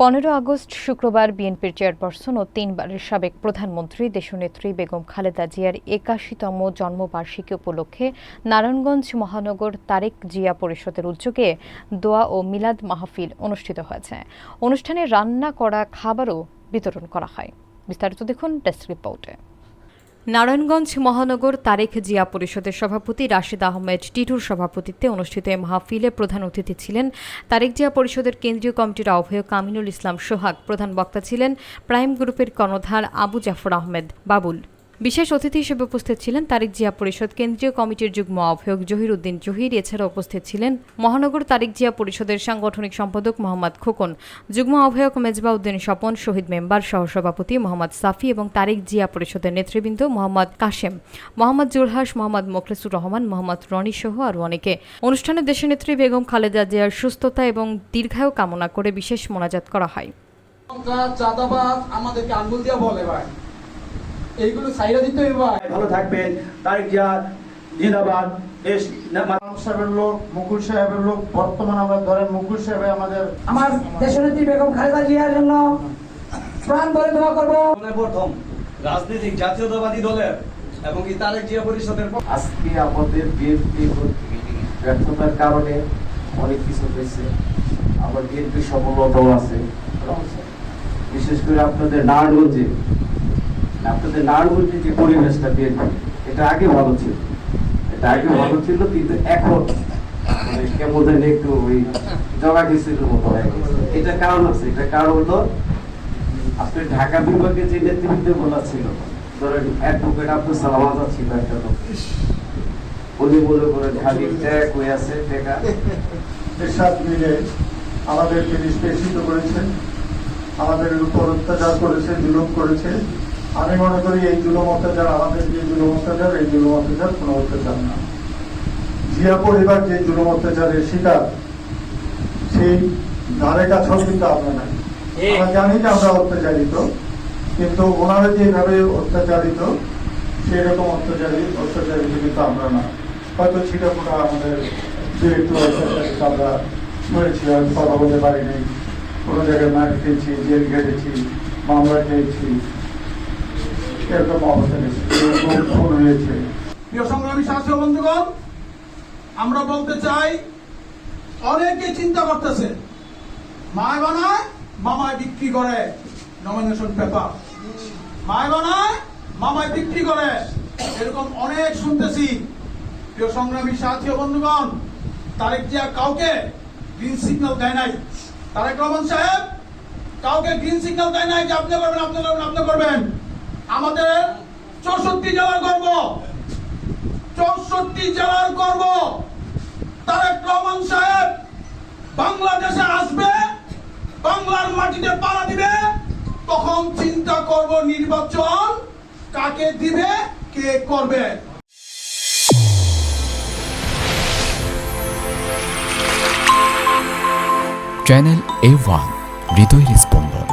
15 August শুক্রবার বিএনপির chairperson ও 3 বারের সাবেক প্রধানমন্ত্রী দেশনেত্রী বেগম খালেদা জিয়ার 81তম জন্মবার্ষিকী উপলক্ষে নারায়ণগঞ্জ মহানগর তারেক জিয়া পরিষদের উদ্যোগে দোয়া ও মিলাদ মাহফিল অনুষ্ঠিত হয়েছে। অনুষ্ঠানে রান্না করা খাবারও বিতরণ করা হয়। বিস্তারিত দেখুন ডেস্ক রিপোর্টে। নারায়ণগঞ্জ মহানগর তারেক জিয়া পরিষদের সভাপতি রাশেদ আহমেদ টিটুর সভাপতিত্বে অনুষ্ঠিত এই মাহফিলে প্রধান অতিথি ছিলেন তারেক জিয়া পরিষদের কেন্দ্রীয় কমিটির আহ্বায়ক কামিনুল ইসলাম সোহাগ। প্রধান বক্তা ছিলেন প্রাইম গ্রুপের কর্ণধার আবু জাফর আহমেদ বাবুল। বিশেষ অতিথি হিসেবে উপস্থিত ছিলেন তারেক জিয়া পরিষদ কেন্দ্রীয় কমিটির যুগ্ম আহ্বায়ক জহির উদ্দিন জহির। এছাড়া উপস্থিত ছিলেন মহানগর তারেক জিয়া পরিষদের সাংগঠনিক সম্পাদক মোহাম্মদ খোকন, যুগ্ম আহ্বায়ক মেজবা উদ্দিন স্বপন, শহীদ মেম্বার সহসভাপতি মোহাম্মদ সাফি এবং তারেক জিয়া পরিষদের নেতৃবৃন্দ মোহাম্মদ কাশেম, মোহাম্মদ জুলহাস, মোহাম্মদ মোখলেসুর রহমান, মোহাম্মদ রনি সহ আরও অনেকে। অনুষ্ঠানে দেশনেত্রী বেগম খালেদা জিয়ার সুস্থতা এবং দীর্ঘায়ু কামনা করে বিশেষ মোনাজাত করা হয়। আমাদেরকে আঙ্গুল দিয়া বলে ভাই এইগুলো সাইরা দিতে হবে ভাই। ভালো থাকবেন। তারেক জিয়া জিন্দাবাদ। দেশ সাহেবের লোক, মুকুল সাহেবের লোক, বর্তমান আমরা ধরেন মুকুল সাহেব আমার দেশনেত্রী বেগম খালেদা জিয়ার জন্য প্রাণ ভরে দোয়া করব। প্রথম রাজনৈতিক জাতীয়তাবাদী দলের এবং কি তারেক জিয়া পরিষদের আজকে আমাদের বিএনপি ব্যর্থতার কারণে অনেক কিছু হয়েছে। আবার বিএনপি সফলতাও আছে, বিশেষ করে আপনাদের নারায়ণগঞ্জে যে পরিবেশটা বিএনপি এটা আগে ভালো ছিল, কিন্তু এখন কেমন জানি একটু ওই জগা খিচুড়ির মতো হয়ে গেছে। এটার কারণ আছে, এটার কারণ হলো আপনি ঢাকা বিভাগে যে নেতৃবৃন্দ বলা ছিল, ধরেন অ্যাডভোকেট আব্দুল সালাম আজাদ ছিল একটা লোক, উনি মনে করেন খালি ট্যাগ হয়ে আছে টাকা এর সাথে মিলে আমাদেরকে নিষ্পেষিত করেছেন, আমাদের উপর অত্যাচার করেছে, জুলুম করেছে। আমি মনে করি এই জুলুম অত্যাচার, আমাদের যে জুলুম অত্যাচার, এই জুলুম অত্যাচার কোনো অত্যাচার না। জিয়া পরিবার যে জুলুম অত্যাচারের শিকার, সেই ধারে কাছেও কিন্তু আমরা নাই। আমরা জানি যে আমরা অত্যাচারিত, কিন্তু ওনারা যেভাবে অত্যাচারিত সেরকম অত্যাচারিত কিন্তু আমরা না। হয়তো ছিটাফোটা আমাদের যে একটু অত্যাচারিত আমরা হয়েছি, হয়তো কথা বলতে পারিনি, কোনো জায়গায় মার খেয়েছি, জেল খেটেছি, মামলা খেয়েছি, এরকম অবস্থা হয়েছে। প্রিয় সংগ্রামী সাথী বন্ধুগণ, আমরা বলতে চাই অনেকে চিন্তা করতেছে মায় বানায় মামায় বিক্রি করে নমিনেশন পেপার, মায় বানায় মামায় বিক্রি করে, এরকম অনেক শুনতেছি। প্রিয় সংগ্রামী সাথী বন্ধুগণ, তারেক জিয়া কাউকে গ্রিন সিগন্যাল দেয় নাই। তারেক রহমান সাহেব কাউকে গ্রিন সিগন্যাল দেয় নাই যে আপনি করবেন, আপনি করবেন, আপনি করবেন। আমাদের 64 জেলার গর্ব, 64 জেলার গর্ব। তারেক রহমান সাহেব বাংলাদেশে আসবে, বাংলার মাটিতে পাড়া দিবে, তখন চিন্তা করব নির্বাচন কাকে দিবে, কে করবে। চ্যানেল A1 হৃদয়ের স্পন্দন।